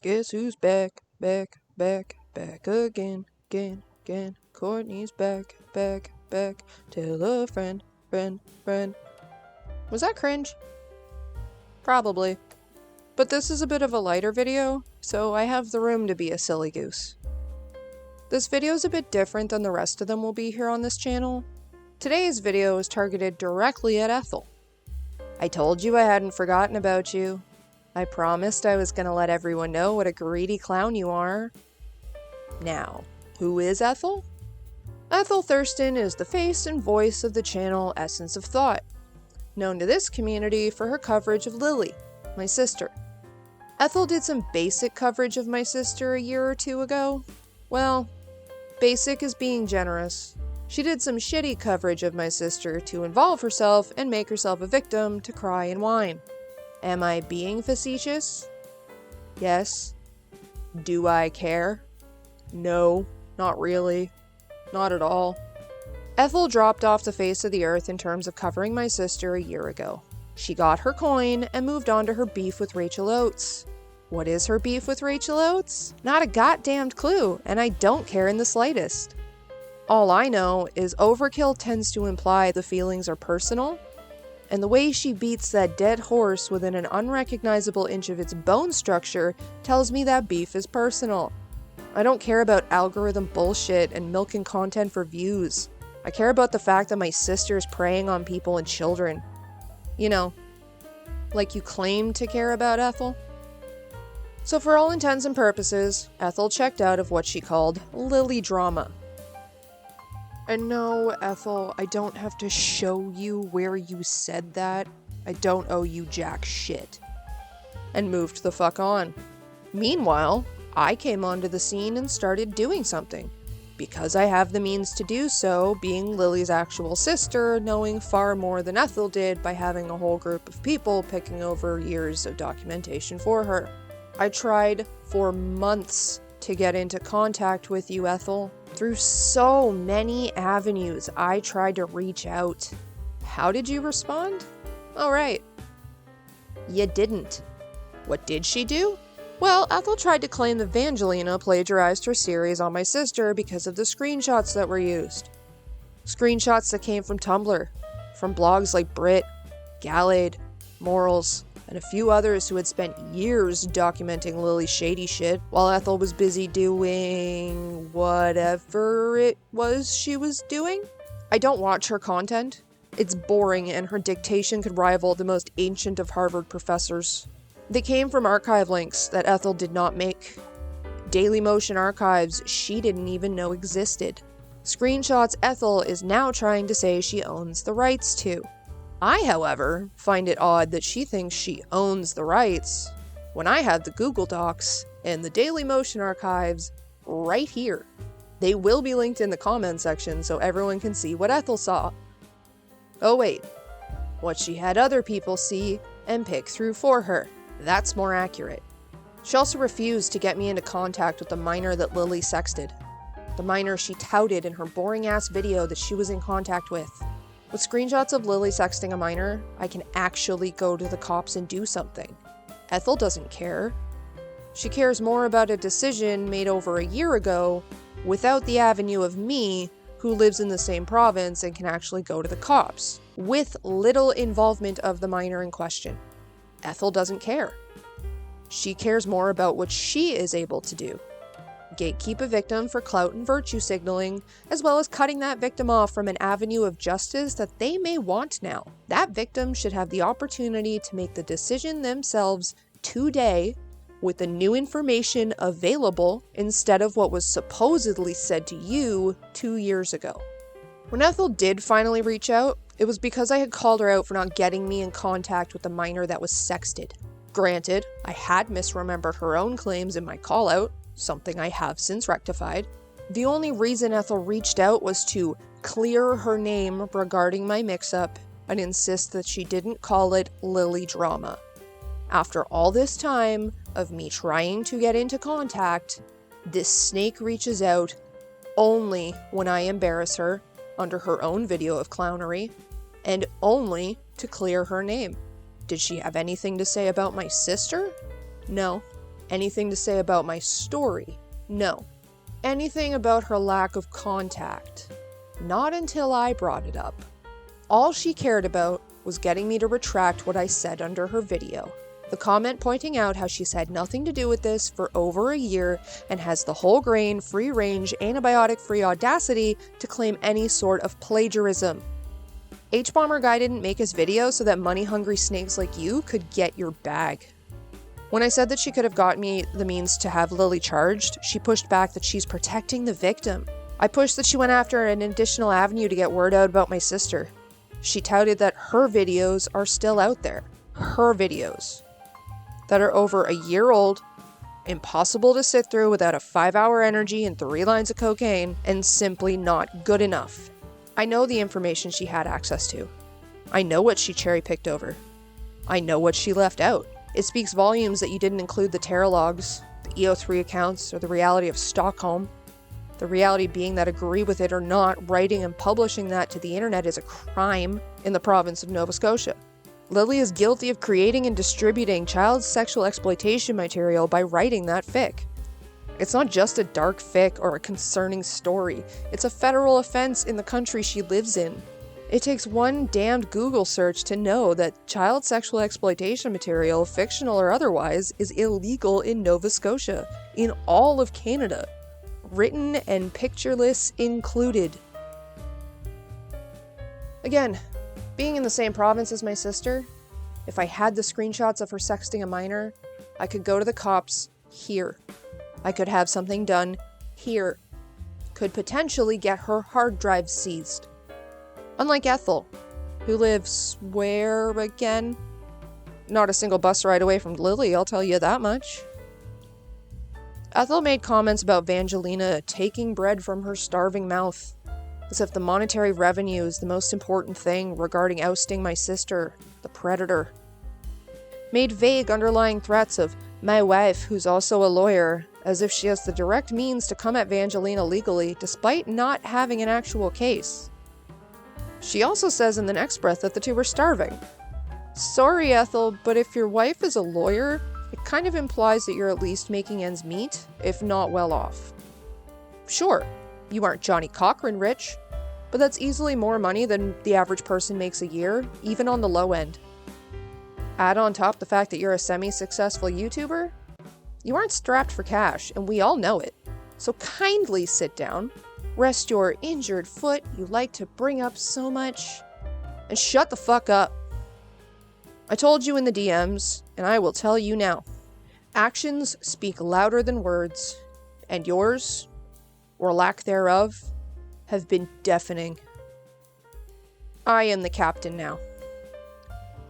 Guess who's back, back, back, back again, again, again. Courtney's back, back, back. Tell a friend, friend, friend. Was that cringe? Probably. But this is a bit of a lighter video, so I have the room to be a silly goose. This video is a bit different than the rest of them will be here on this channel. Today's video is targeted directly at Ethel. I told you I hadn't forgotten about you. I promised I was gonna let everyone know what a greedy clown you are. Now, who is Ethel? Ethel Thurston is the face and voice of the channel Essence of Thought, known to this community for her coverage of Lily, my sister. Ethel did some basic coverage of my sister a year or two ago. Well, basic is being generous. She did some shitty coverage of my sister to involve herself and make herself a victim to cry and whine. Am I being facetious? Yes. Do I care? No, not really. Not at all. Ethel dropped off the face of the earth in terms of covering my sister a year ago. She got her coin and moved on to her beef with Rachel Oates. What is her beef with Rachel Oates? Not a goddamned clue, and I don't care in the slightest. All I know is overkill tends to imply the feelings are personal, and the way she beats that dead horse within an unrecognizable inch of its bone structure tells me that beef is personal. I don't care about algorithm bullshit and milking content for views. I care about the fact that my sister is preying on people and children. You know, like you claim to care about Ethel. So for all intents and purposes, Ethel checked out of what she called Lily drama. And no, Ethel, I don't have to show you where you said that. I don't owe you jack shit. And moved the fuck on. Meanwhile, I came onto the scene and started doing something. Because I have the means to do so, being Lily's actual sister, knowing far more than Ethel did by having a whole group of people picking over years of documentation for her. I tried for months to get into contact with you, Ethel. Through so many avenues, I tried to reach out. How did you respond? Oh, right. You didn't. What did she do? Well, Ethel tried to claim that Vangelina plagiarized her series on my sister because of the screenshots that were used. Screenshots that came from Tumblr, from blogs like Brit, Gallade, Morals, and a few others who had spent years documenting Lily's shady shit while Ethel was busy doing whatever it was she was doing. I don't watch her content. It's boring and her dictation could rival the most ancient of Harvard professors. They came from archive links that Ethel did not make. Dailymotion archives she didn't even know existed. Screenshots Ethel is now trying to say she owns the rights to. I, however, find it odd that she thinks she owns the rights when I have the Google Docs and the Dailymotion archives right here. They will be linked in the comment section so everyone can see what Ethel saw. Oh wait, what she had other people see and pick through for her. That's more accurate. She also refused to get me into contact with the minor that Lily sexted. The minor she touted in her boring-ass video that she was in contact with. With screenshots of Lily sexting a minor, I can actually go to the cops and do something. Ethel doesn't care. She cares more about a decision made over a year ago without the avenue of me, who lives in the same province and can actually go to the cops, with little involvement of the minor in question. Ethel doesn't care. She cares more about what she is able to do. Gatekeep a victim for clout and virtue signaling, as well as cutting that victim off from an avenue of justice that they may want now. That victim should have the opportunity to make the decision themselves today with the new information available instead of what was supposedly said to you 2 years ago. When Ethel did finally reach out, it was because I had called her out for not getting me in contact with the minor that was sexted. Granted, I had misremembered her own claims in my call-out, something I have since rectified. The only reason Ethel reached out was to clear her name regarding my mix-up and insist that she didn't call it Lily drama. After all this time of me trying to get into contact, this snake reaches out only when I embarrass her under her own video of clownery, and only to clear her name. Did she have anything to say about my sister? No. Anything to say about my story? No. Anything about her lack of contact? Not until I brought it up. All she cared about was getting me to retract what I said under her video. The comment pointing out how she's had nothing to do with this for over a year and has the whole grain, free-range, antibiotic-free audacity to claim any sort of plagiarism. H-Bomber Guy didn't make his video so that money-hungry snakes like you could get your bag. When I said that she could have got me the means to have Lily charged, she pushed back that she's protecting the victim. I pushed that she went after an additional avenue to get word out about my sister. She touted that her videos are still out there. Her videos. That are over a year old, impossible to sit through without a 5-hour energy and 3 lines of cocaine, and simply not good enough. I know the information she had access to. I know what she cherry-picked over. I know what she left out. It speaks volumes that you didn't include the Terra logs, the EO3 accounts, or the reality of Stockholm. The reality being that, agree with it or not, writing and publishing that to the internet is a crime in the province of Nova Scotia. Lily is guilty of creating and distributing child sexual exploitation material by writing that fic. It's not just a dark fic or a concerning story. It's a federal offense in the country she lives in. It takes one damned Google search to know that child sexual exploitation material, fictional or otherwise, is illegal in Nova Scotia, in all of Canada. Written and pictureless included. Again, being in the same province as my sister, if I had the screenshots of her sexting a minor, I could go to the cops here. I could have something done here. Could potentially get her hard drive seized. Unlike Ethel, who lives where again? Not a single bus ride away from Lily, I'll tell you that much. Ethel made comments about Vangelina taking bread from her starving mouth, as if the monetary revenue is the most important thing regarding ousting my sister, the predator. Made vague underlying threats of my wife, who's also a lawyer, as if she has the direct means to come at Vangelina legally, despite not having an actual case. She also says in the next breath that the two are starving. Sorry, Ethel, but if your wife is a lawyer, it kind of implies that you're at least making ends meet, if not well off. Sure, you aren't Johnny Cochran rich, but that's easily more money than the average person makes a year, even on the low end. Add on top the fact that you're a semi-successful YouTuber, you aren't strapped for cash, and we all know it. So kindly sit down, rest your injured foot you like to bring up so much, and shut the fuck up. I told you in the DMs, and I will tell you now. Actions speak louder than words, and yours, or lack thereof, have been deafening. I am the captain now.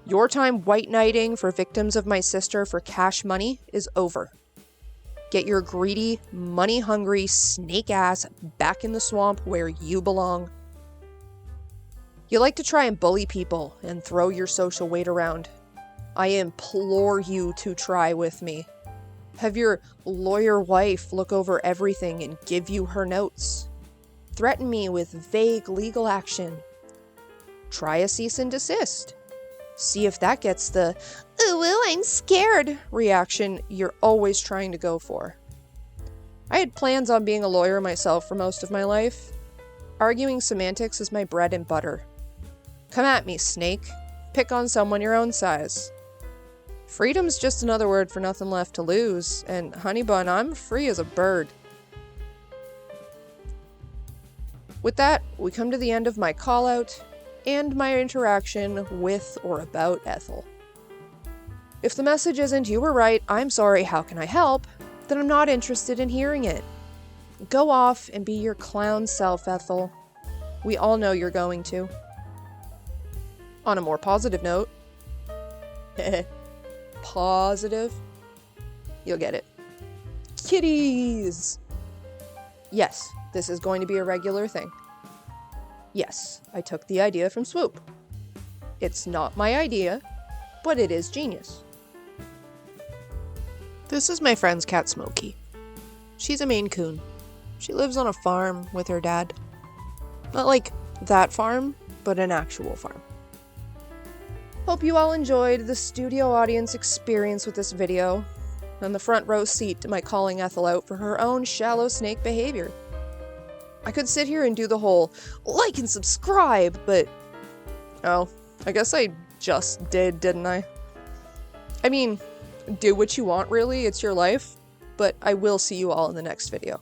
Your time white knighting for victims of my sister for cash money is over. Get your greedy, money-hungry snake ass back in the swamp where you belong. You like to try and bully people and throw your social weight around. I implore you to try with me. Have your lawyer wife look over everything and give you her notes. Threaten me with vague legal action. Try a cease and desist. See if that gets the, "ooh, I'm scared" reaction you're always trying to go for. I had plans on being a lawyer myself for most of my life. Arguing semantics is my bread and butter. Come at me, snake. Pick on someone your own size. Freedom's just another word for nothing left to lose, and honey bun, I'm free as a bird. With that, we come to the end of my call-out and my interaction with or about Ethel. If the message isn't "you were right, I'm sorry, how can I help?" then I'm not interested in hearing it. Go off and be your clown self, Ethel. We all know you're going to. On a more positive note, positive, you'll get it. Kitties! Yes, this is going to be a regular thing. Yes, I took the idea from Swoop. It's not my idea, but it is genius. This is my friend's cat Smokey. She's a Maine Coon. She lives on a farm with her dad. Not like that farm, but an actual farm. Hope you all enjoyed the studio audience experience with this video. on the front row seat to my calling Ethel out for her own shallow snake behavior. I could sit here and do the whole like and subscribe, but oh, I guess I just did, didn't I? I mean, do what you want really, it's your life, but I will see you all in the next video.